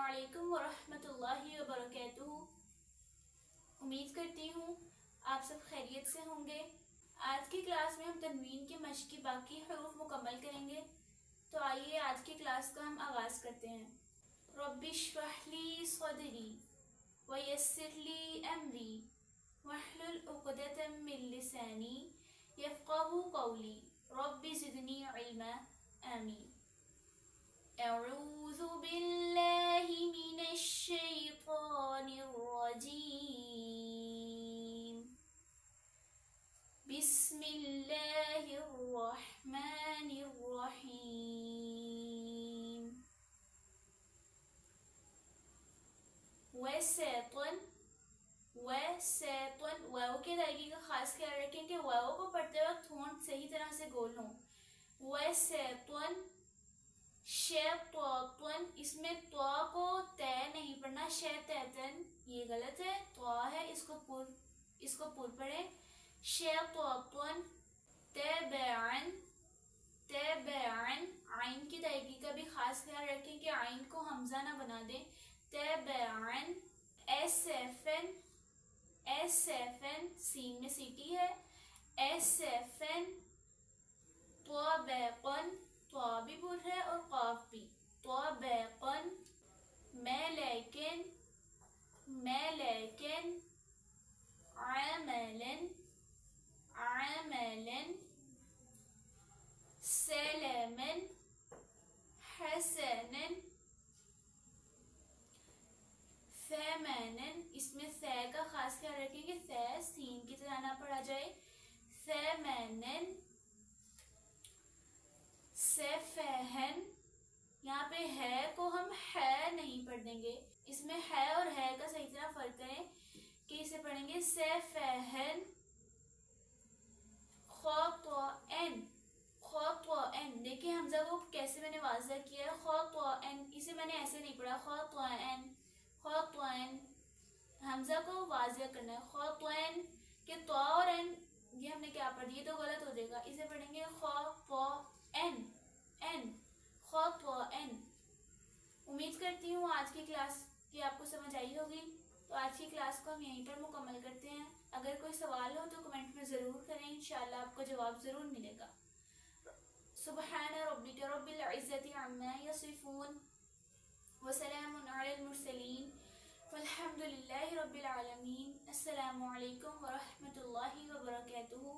अस्सलामुअलैकुम वरहमतुल्लाहि वबरकातुहू। उम्मीद करती हूँ आप सब खैरियत से होंगे। आज की क्लास में हम तनवीन के मश्क की बाकी हरूफ मुकम्मल करेंगे। तो आइए आज की क्लास का हम आगाज़ करते हैं। रब्बिश्रह ली सदरी वयस्सिर ली अमरी वहलुल उक़दतम मिन लिसानी यफ़क़हू क़ौली रब्बि ज़िदनी इल्मा आमीन। अऊज़ु बिल्लाहि मिनश शैतानिर रजीम। बिस्मिल्लाहिर रहमानिर रहीम। वसैतन वाव के अदायगी का खास ख्याल रखें कि वाव को पढ़ते वक्त होंठ सही तरह से गोल हों। वसैतन शैतान, इसमें त्वा को तय नहीं पढ़ना, शैतान ये गलत है, त्वा है, इसको पुर पढ़े। शैतान तबअन, आइन की अदायगी का भी खास ख्याल रखें कि आइन को हमजा ना बना दें। तबअन एसफन सीन में सीटी है। एसफन त्वबक़न, त्वा भी पुर है और काफ भी। त्वबक़न मलकन अमलन सलमन हसनन थमनन, इसमें थ का खास ख्याल रखें कि थ सीन की तरह ना पढ़ा जाए। थमनन सफहन, यहाँ पे है को हम है नहीं पढ़ देंगे, इसमें है और है का सही तरह फर्क करें कि इसे पढ़ेंगे सफहन ख़तअन। देखिए हमजा को कैसे मैंने वाज़ह किया है, ख़तअन, इसे मैंने ऐसे नहीं पढ़ा, ख़तअन हमजा को वाज़ह करना है। ख़तअन के तो और एन ये हमने क्या पढ़ दिया तो गलत हो जाएगा, इसे पढ़ेंगे ख़तअन। उम्मीद करती हूँ आज की क्लास की आपको समझ आई होगी। तो आज की क्लास को हम यहीं पर मुकम्मल करते हैं। अगर कोई सवाल हो तो कमेंट में ज़रूर करें, इंशाअल्लाह आपको जवाब ज़रूर मिलेगा। सुब्हान रब्बिका रब्बिल इज़्ज़ति अम्मा यसिफून व सलामुन अलल मुरसलीन वल्हम्दुलिल्लाहि रब्बिल आलमीन। अस्सलामु अलैकुम व रहमतुल्लाहि व बरकातुहू।